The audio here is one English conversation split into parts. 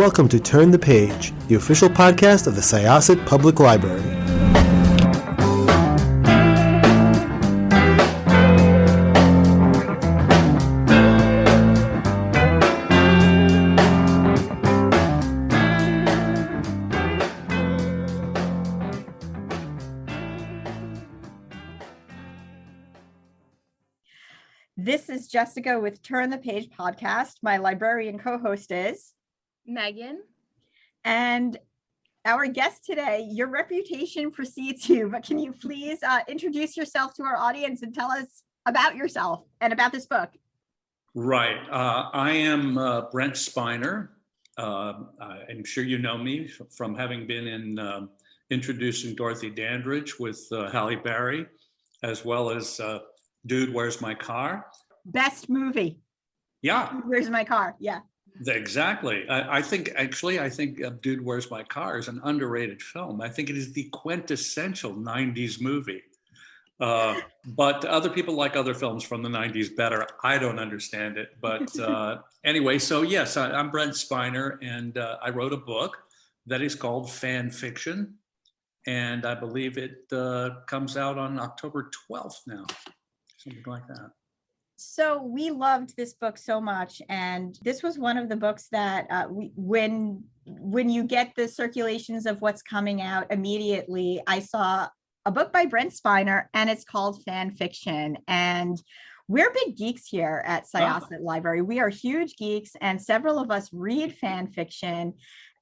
welcome to Turn the Page, the official podcast of the Syosset Public Library. This is Jessica with Turn the Page podcast. My librarian co-host is Megan. And our guest today, your reputation precedes you, but can you please introduce yourself to our audience and tell us about yourself and about this book? Right. I am Brent Spiner. I'm sure you know me from having been in Introducing Dorothy Dandridge with Halle Berry, as well as Dude, Where's My Car? Best movie. Yeah. Dude, Where's My Car? Yeah. Exactly. I think Dude, Where's My Car is an underrated film. I think it is the quintessential 90s movie. But other people like other films from the 90s better. I don't understand it. But anyway, so yes, I'm Brent Spiner, and I wrote a book that is called Fanfiction. And I believe it comes out on October 12th now. Something like that. So we loved this book so much, and this was one of the books that when you get the circulations of what's coming out immediately, I saw a book by Brent Spiner, and it's called Fanfiction. And we're big geeks here at Syosset Library. We are huge geeks, and several of us read fan fiction.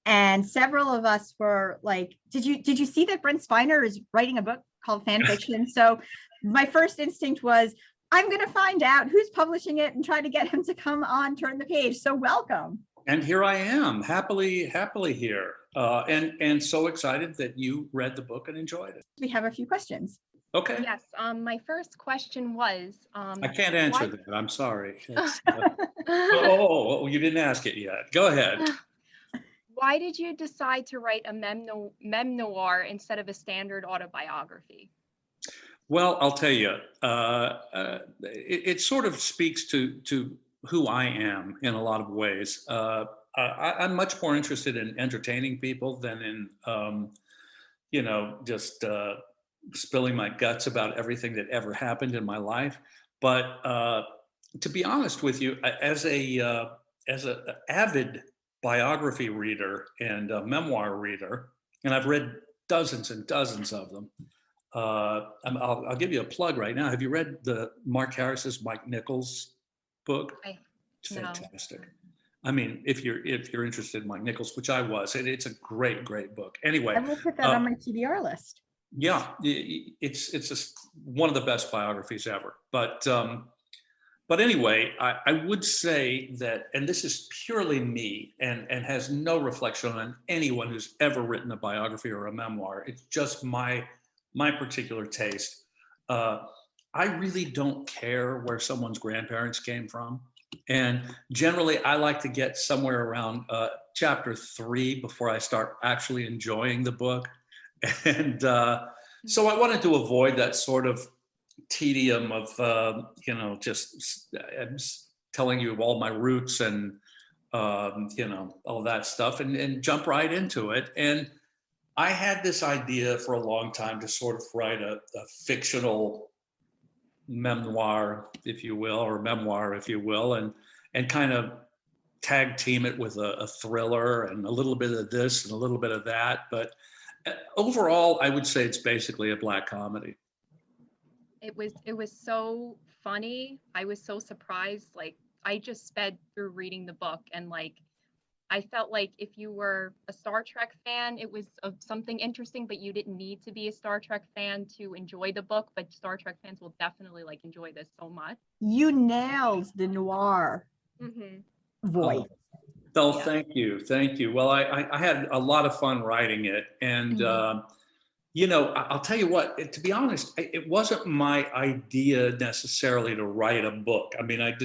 And several of us were like, did you see that Brent Spiner is writing a book called Fanfiction? So my first instinct was, I'm going to find out who's publishing it and try to get him to come on Turn the Page. So welcome. And here I am, happily here, and so excited that you read the book and enjoyed it. We have a few questions. Okay. Yes. My first question was. I can't answer that. I'm sorry. You didn't ask it yet. Go ahead. Why did you decide to write a memoir instead of a standard autobiography? Well, I'll tell you, it sort of speaks to who I am in a lot of ways. I'm much more interested in entertaining people than in, just spilling my guts about everything that ever happened in my life. But to be honest with you, as an avid biography reader and a memoir reader, and I've read dozens and dozens of them. I'll give you a plug right now. Have you read the Mark Harris's Mike Nichols book? It's fantastic. I mean, if you're interested in Mike Nichols, which I was, it's a great book. Anyway, I will put that on my TBR list. Yeah, it's just one of the best biographies ever. But anyway, I would say that, and this is purely me and has no reflection on anyone who's ever written a biography or a memoir. It's just my particular taste. I really don't care where someone's grandparents came from. And generally, I like to get somewhere around chapter 3 before I start actually enjoying the book. And so I wanted to avoid that sort of tedium of, just telling you all my roots and, all that stuff and jump right into it. And I had this idea for a long time to sort of write a fictional memoir, if you will, or memoir, if you will, and kind of tag team it with a thriller and a little bit of this and a little bit of that. But overall, I would say it's basically a black comedy. It was so funny. I was so surprised. Like, I just sped through reading the book, and I felt like if you were a Star Trek fan, it was something interesting, but you didn't need to be a Star Trek fan to enjoy the book. But Star Trek fans will definitely enjoy this so much. You nailed the noir voice. Oh, thank you. Well, I had a lot of fun writing it, and I'll tell you what. To be honest, it wasn't my idea necessarily to write a book. I mean, I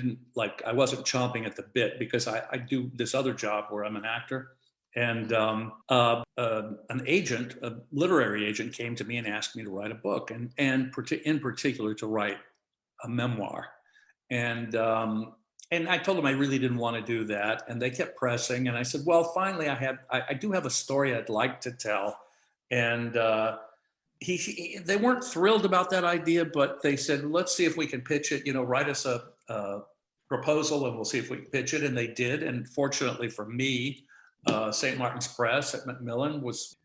wasn't chomping at the bit because I do this other job where I'm an actor, and an agent, a literary agent, came to me and asked me to write a book, and in particular to write a memoir, and and I told them I really didn't want to do that, and they kept pressing. And I said, well, finally, I do have a story I'd like to tell, and they weren't thrilled about that idea, but they said, let's see if we can pitch it. Write us a proposal, and we'll see if we can pitch it. And they did. And fortunately for me, St. Martin's Press at Macmillan was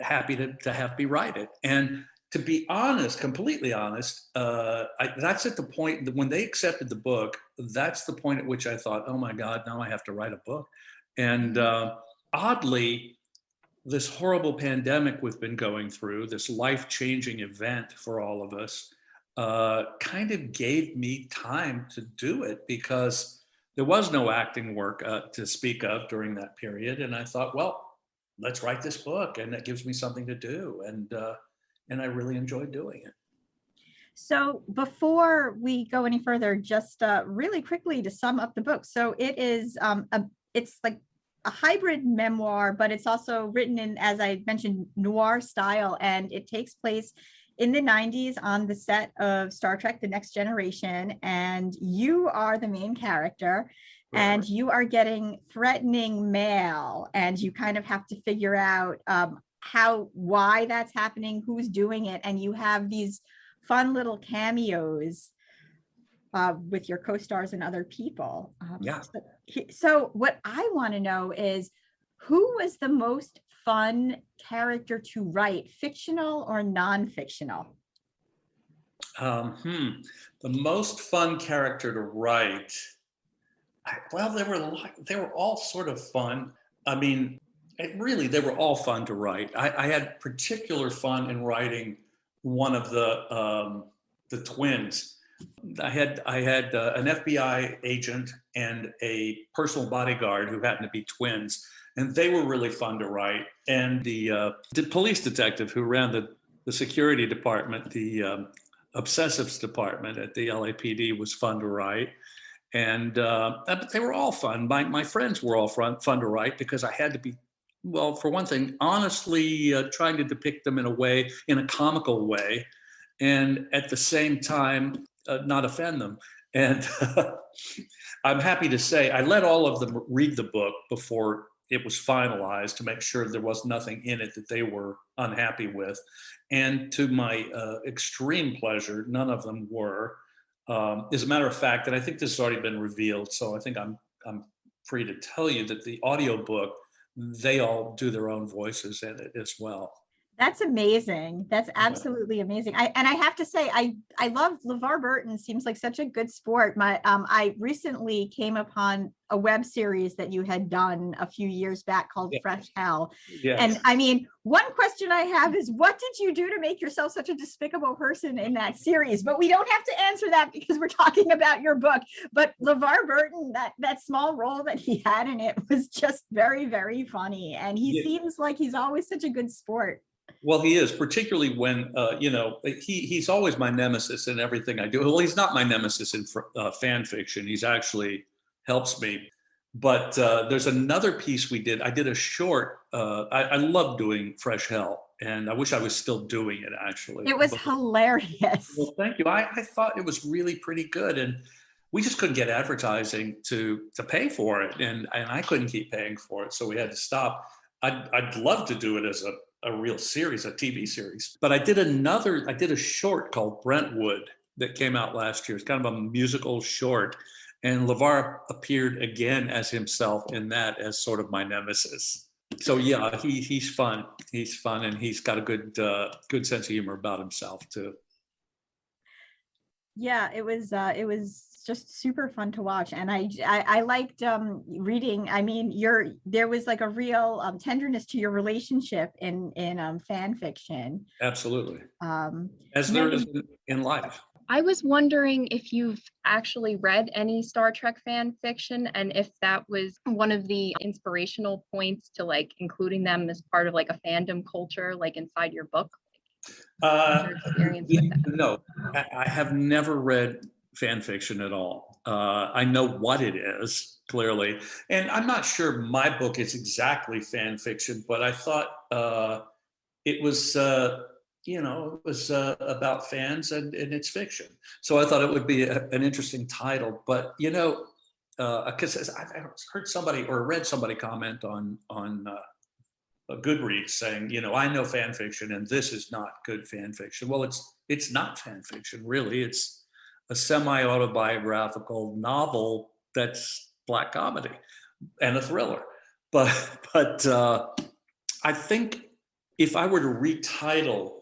happy to have me write it. And to be honest, completely honest, that's at the point that when they accepted the book, that's the point at which I thought, oh my God, now I have to write a book. And oddly, this horrible pandemic we've been going through, this life-changing event for all of us, kind of gave me time to do it, because there was no acting work to speak of during that period. And I thought, well, let's write this book, and that gives me something to do. And I really enjoyed doing it. So before we go any further, just really quickly to sum up the book. So it is it's like a hybrid memoir, but it's also written in, as I mentioned, noir style, and it takes place in the 90s on the set of Star Trek: The Next Generation, and you are the main character. Right. And you are getting threatening mail, and you kind of have to figure out why that's happening, who's doing it, and you have these fun little cameos with your co-stars and other people. So what I want to know is, who was the most fun character to write, fictional or non-fictional? The most fun character to write. Well, they were all sort of fun. I mean, they were all fun to write. I had particular fun in writing one of the twins. I had an FBI agent and a personal bodyguard who happened to be twins, and they were really fun to write. And the police detective who ran the security department, the obsessives department at the LAPD, was fun to write. And but they were all fun. My friends were all fun to write, because I had to be, well, for one thing, honestly trying to depict them in a comical way, and at the same time not offend them. And I'm happy to say I let all of them read the book before it was finalized, to make sure there was nothing in it that they were unhappy with. And to my extreme pleasure, none of them were. As a matter of fact, and I think this has already been revealed, so I think I'm free to tell you that the audiobook, they all do their own voices in it as well. That's amazing. That's absolutely amazing. I have to say, I love LeVar Burton. Seems like such a good sport. I recently came upon a web series that you had done a few years back called Fresh Hell. Yes. And I mean, one question I have is, what did you do to make yourself such a despicable person in that series? But we don't have to answer that, because we're talking about your book. But LeVar Burton, that small role that he had in it was just very, very funny. And he seems like he's always such a good sport. Well, he is, particularly when, he's always my nemesis in everything I do. Well, he's not my nemesis in fan fiction. He's actually helps me. But there's another piece we did. I did a short. I love doing Fresh Hell, and I wish I was still doing it, actually. It was hilarious. Well, thank you. I thought it was really pretty good. And we just couldn't get advertising to pay for it. And I couldn't keep paying for it. So we had to stop. I'd love to do it as a real series, a TV series. But I did a short called Brentwood that came out last year. It's kind of a musical short. And LeVar appeared again as himself in that, as sort of my nemesis. So yeah, he's fun. He's fun, and he's got a good sense of humor about himself too. Yeah, it was just super fun to watch, and I liked reading. I mean, there was like a real tenderness to your relationship in fan fiction. Absolutely, as there is in life. I was wondering if you've actually read any Star Trek fan fiction, and if that was one of the inspirational points to like including them as part of like a fandom culture, like inside your book. Your experience with that? No, I have never read fan fiction at all. I know what it is, clearly, and I'm not sure my book is exactly fan fiction, but I thought it was it was about fans and it's fiction. So I thought it would be an interesting title. But, because I've heard somebody or read somebody comment on Goodreads saying, I know fan fiction and this is not good fan fiction. Well, it's not fan fiction, really. It's a semi-autobiographical novel that's black comedy and a thriller. But I think if I were to retitle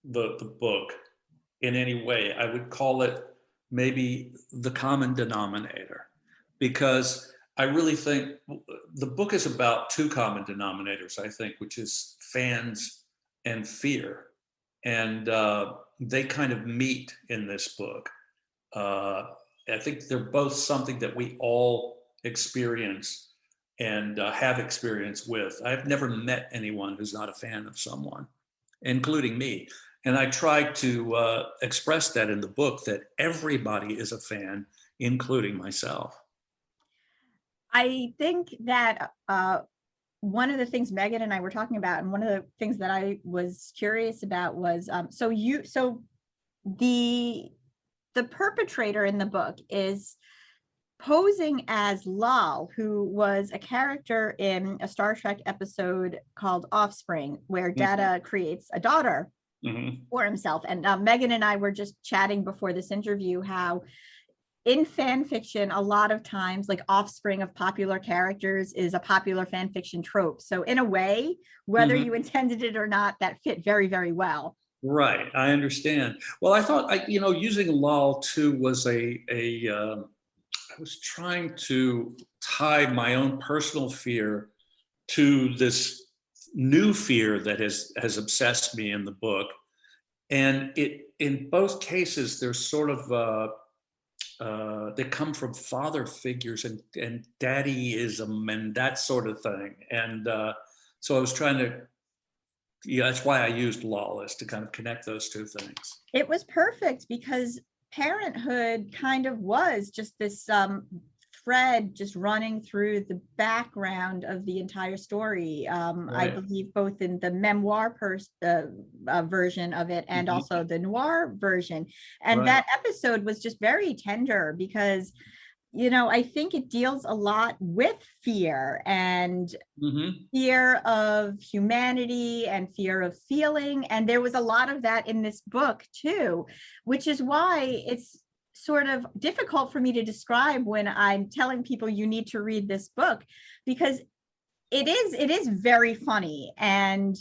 the book in any way, I would call it maybe The Common Denominator, because I really think the book is about two common denominators, I think, which is fans and fear. And they kind of meet in this book. I think they're both something that we all experience and have experience with. I've never met anyone who's not a fan of someone, including me. And I try to express that in the book, that everybody is a fan, including myself. I think that one of the things Megan and I were talking about, and one of the things that I was curious about was, so the perpetrator in the book is posing as Lal, who was a character in a Star Trek episode called Offspring, where Data creates a daughter for himself. And Megan and I were just chatting before this interview how in fan fiction, a lot of times, like offspring of popular characters is a popular fan fiction trope. So in a way, whether you intended it or not, that fit very, very well. Right, I understand. Well, I thought, using Lal too was I was trying to tie my own personal fear to this new fear that has obsessed me in the book. And in both cases, there's sort of, they come from father figures and daddyism and that sort of thing. And so I was trying to, that's why I used Lawless to kind of connect those two things. It was perfect because parenthood kind of was just this thread just running through the background of the entire story. I believe both in the memoir version of it and also the noir version. And that episode was just very tender because, I think it deals a lot with fear and fear of humanity and fear of feeling. And there was a lot of that in this book too, which is why it's sort of difficult for me to describe when I'm telling people you need to read this book, because it is very funny, and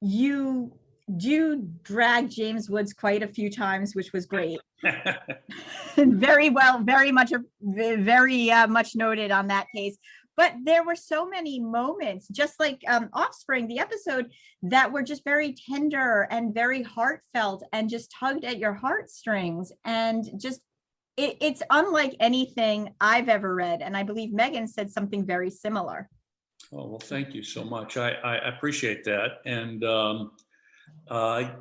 you do drag James Woods quite a few times, which was great. Very much noted on that case. But there were so many moments, just like Offspring, the episode, that were just very tender and very heartfelt and just tugged at your heartstrings. And just, it's unlike anything I've ever read. And I believe Megan said something very similar. Oh, well, thank you so much. I appreciate that. And I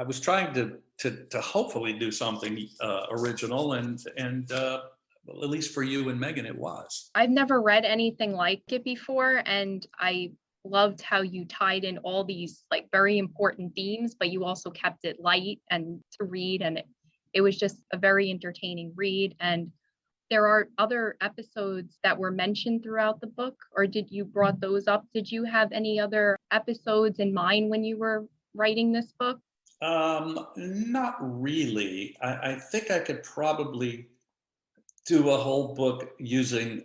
was trying to hopefully do something original, and at least for you and Megan, it was. I've never read anything like it before, and I loved how you tied in all these like very important themes, but you also kept it light and to read, and it was just a very entertaining read. And there are other episodes that were mentioned throughout the book, or did you brought those up? Did you have any other episodes in mind when you were writing this book? Not really. I think I could probably do a whole book using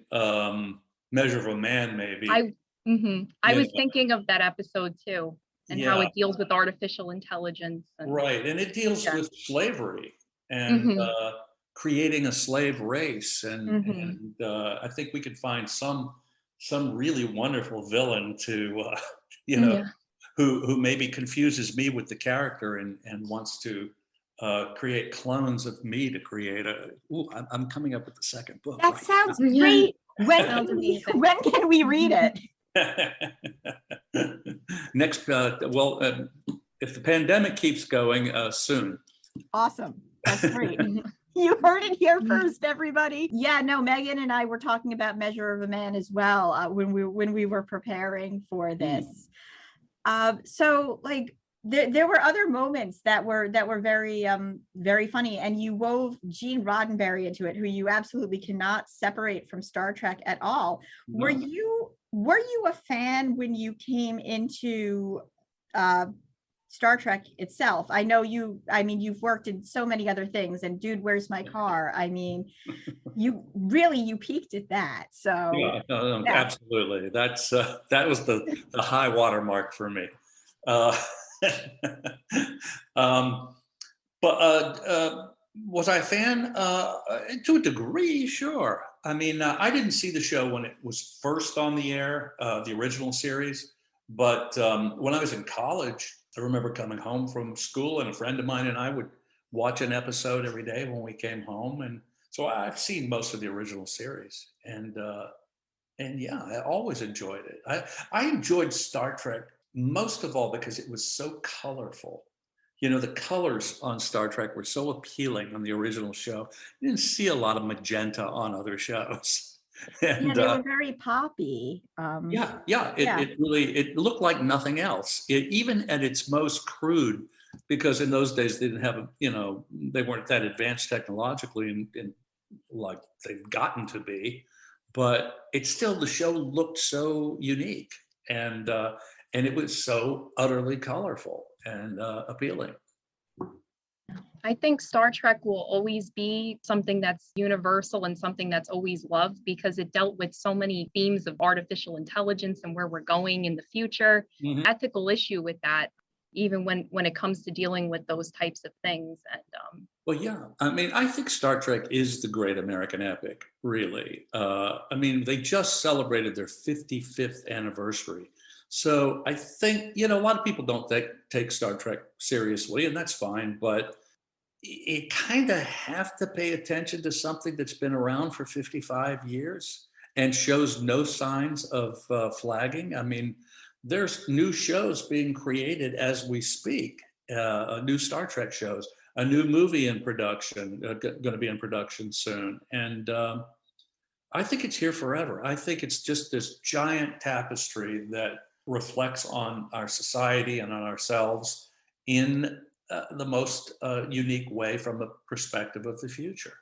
Measure of a Man, maybe. I was thinking of that episode too, and how it deals with artificial intelligence. Right, and it deals with slavery and creating a slave race, and I think we could find some really wonderful villain to who maybe confuses me with the character and wants to create clones of me to create I'm coming up with the second book. That sounds great. When can we read it? Next, if the pandemic keeps going, soon. Awesome. That's great. You heard it here first, everybody. Yeah, no, Megan and I were talking about Measure of a Man as well when we were preparing for this. So like there were other moments that were very very funny, and you wove Gene Roddenberry into it, who you absolutely cannot separate from Star Trek at all. No. Were you a fan when you came into Star Trek itself? I know you've worked in so many other things, and Dude, Where's My Car? I mean, you peaked at that. So Yeah, no, yeah. absolutely. That was the high water mark for me. Uh, but was I a fan? To a degree, sure. I mean, I didn't see the show when it was first on the air, the original series. But when I was in college, I remember coming home from school, and a friend of mine and I would watch an episode every day when we came home. And so I've seen most of the original series. And yeah, I always enjoyed it. I enjoyed Star Trek most of all because it was so colorful. You know, the colors on Star Trek were so appealing on the original show. You didn't see a lot of magenta on other shows. And Yeah, they were very poppy. yeah, Yeah. it really, it looked like nothing else. Even at its most crude, because in those days they didn't have, they weren't that advanced technologically and like they've gotten to be, but it's still, the show looked so unique, and it was so utterly colorful and appealing. I think Star Trek will always be something that's universal and something that's always loved because it dealt with so many themes of artificial intelligence and where we're going in the future. Mhm. Ethical issue with that, even when it comes to dealing with those types of things. And Well, yeah. I mean, I think Star Trek is the great American epic, really. I mean, they just celebrated their 55th anniversary. So I think, a lot of people don't take Star Trek seriously, and that's fine, but you kind of have to pay attention to something that's been around for 55 years and shows no signs of flagging. I mean, there's new shows being created as we speak, new Star Trek shows, a new movie in production, going to be in production soon. And I think it's here forever. I think it's just this giant tapestry that reflects on our society and on ourselves in the most unique way from the perspective of the future.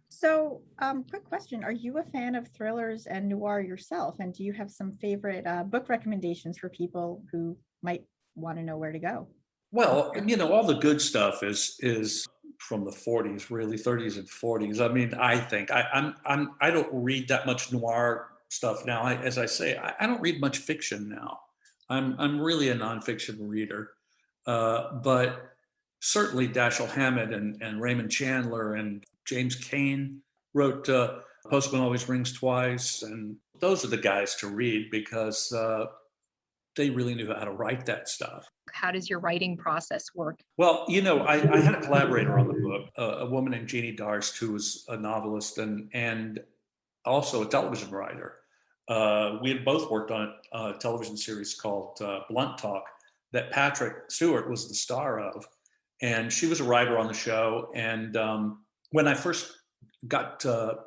So, quick question. Are you a fan of thrillers and noir yourself? And do you have some favorite book recommendations for people who might want to know where to go? Well, all the good stuff is from the 40s, really 30s and 40s. I mean, I think I don't read that much noir stuff now. As I say, I don't read much fiction now. I'm really a nonfiction reader, but certainly Dashiell Hammett and Raymond Chandler and James Cain wrote Postman Always Rings Twice, and those are the guys to read because they really knew how to write that stuff. how does your writing process work? Well, I had a collaborator on the book, a woman named Jeannie Darst, who was a novelist and also a television writer. We had both worked on a television series called Blunt Talk that Patrick Stewart was the star of. And she was a writer on the show. And when I first got the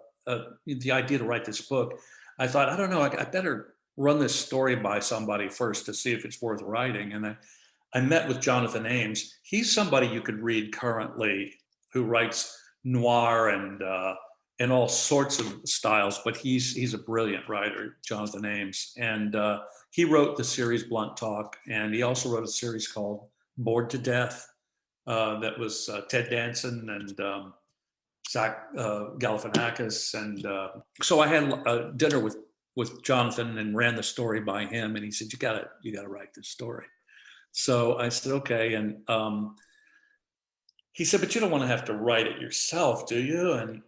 idea to write this book, I thought, I don't know, I better run this story by somebody first to see if it's worth writing. And I met with Jonathan Ames. He's somebody you could read currently who writes noir and all sorts of styles, but he's a brilliant writer, Jonathan Ames. And he wrote the series Blunt Talk, and he also wrote a series called Bored to Death that was Ted Danson and Zach Galifianakis. And so I had a dinner with Jonathan and ran the story by him, and he said, you gotta write this story. So I said, okay. And he said, but you don't want to have to write it yourself, do you? And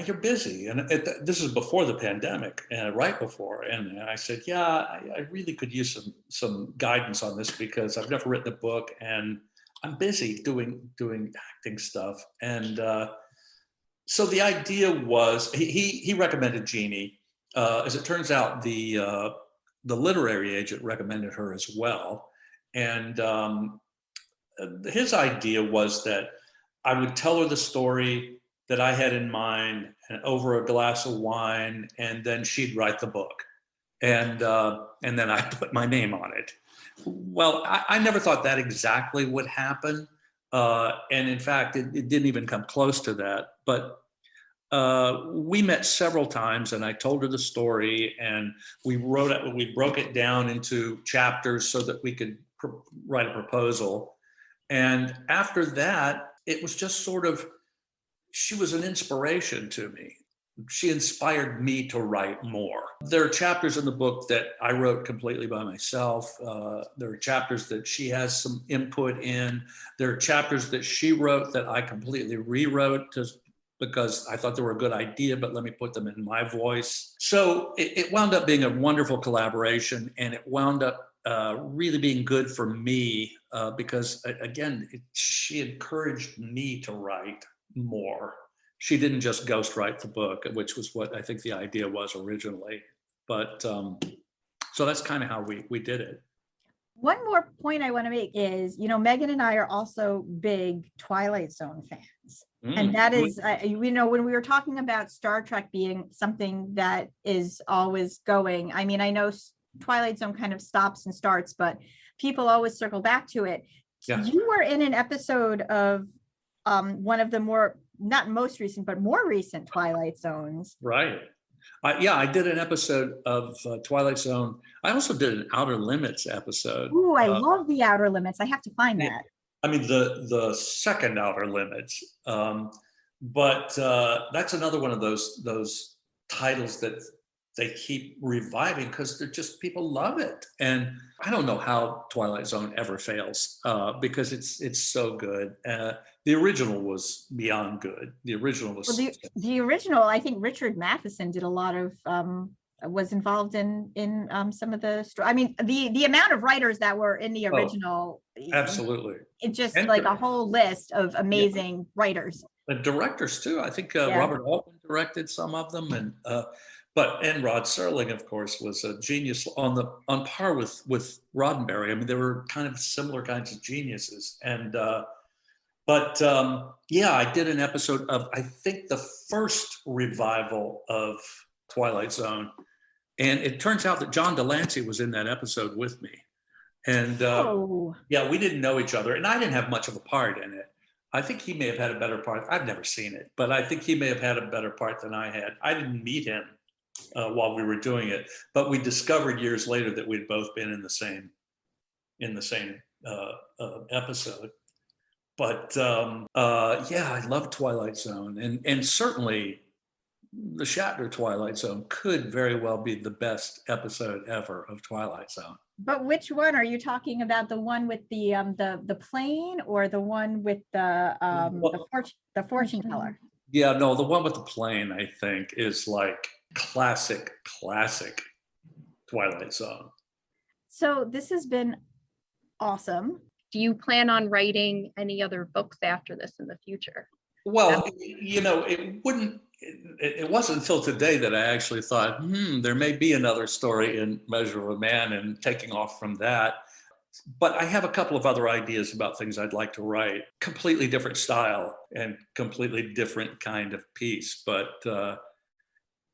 you're busy. And this is before the pandemic, right before. And I said, yeah, I really could use some guidance on this because I've never written a book and I'm busy doing acting stuff. And so the idea was, he recommended Jeannie. As it turns out, the literary agent recommended her as well. And his idea was that I would tell her the story that I had in mind and over a glass of wine, and then she'd write the book. and then I put my name on it. Well, I never thought that exactly would happen, and in fact, it didn't even come close to that. But we met several times, and I told her the story, and we broke it down into chapters so that we could write a proposal. And after that, it was just sort of, she was an inspiration to me. She inspired me to write more. There are chapters in the book that I wrote completely by myself. There are chapters that she has some input in. There are chapters that she wrote that I completely rewrote because I thought they were a good idea, but let me put them in my voice. So it wound up being a wonderful collaboration, and it wound up really being good for me because, again, she encouraged me to write more. She didn't just ghostwrite the book, which was what I think the idea was originally. But so that's kind of how we did it. One more point I want to make is, Megan and I are also big Twilight Zone fans. And that is, when we were talking about Star Trek being something that is always going, I mean, I know Twilight Zone kind of stops and starts, but people always circle back to it. Yeah. You were in an episode of one of the not most recent, but more recent Twilight Zones. Right. I did an episode of Twilight Zone. I also did an Outer Limits episode. Ooh, I love the Outer Limits. I have to find that. I mean, the second Outer Limits. But that's another one of those titles that they keep reviving because they're just, people love it. And I don't know how Twilight Zone ever fails because it's so good. The original was beyond good. The original was the original. I think Richard Matheson did a lot of was involved in some of the. I mean, the amount of writers that were in the original. Absolutely. It's just and like a whole list of amazing writers. The directors too. I think Robert Altman directed some of them, and Rod Serling, of course, was a genius on par with Roddenberry. I mean, they were kind of similar kinds of geniuses, and. I did an episode of, I think, the first revival of Twilight Zone. And it turns out that John Delancey was in that episode with me. And we didn't know each other. And I didn't have much of a part in it. I think he may have had a better part. I've never seen it, but I think he may have had a better part than I had. I didn't meet him while we were doing it. But we discovered years later that we'd both been in the same episode. But I love Twilight Zone, and certainly the Shatner Twilight Zone could very well be the best episode ever of Twilight Zone. But which one are you talking about? The one with the plane, or the one with the fortune teller? Yeah, no, the one with the plane, I think, is like classic Twilight Zone. So this has been awesome. Do you plan on writing any other books after this in the future? Well, it wasn't until today that I actually thought, there may be another story in Measure of a Man, and taking off from that. But I have a couple of other ideas about things I'd like to write. Completely different style and completely different kind of piece. But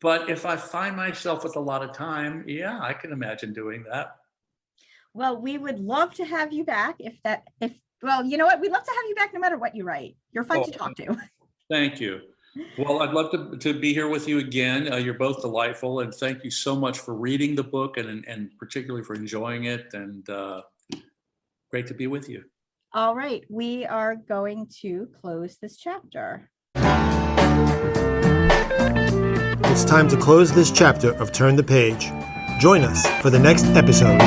if I find myself with a lot of time, I can imagine doing that. Well, we would love to have you back well, you know what? We'd love to have you back no matter what you write. You're fun to talk to. Thank you. Well, I'd love to be here with you again. You're both delightful, and thank you so much for reading the book and particularly for enjoying it, and great to be with you. All right. We are going to close this chapter. It's time to close this chapter of Turn the Page. Join us for the next episode.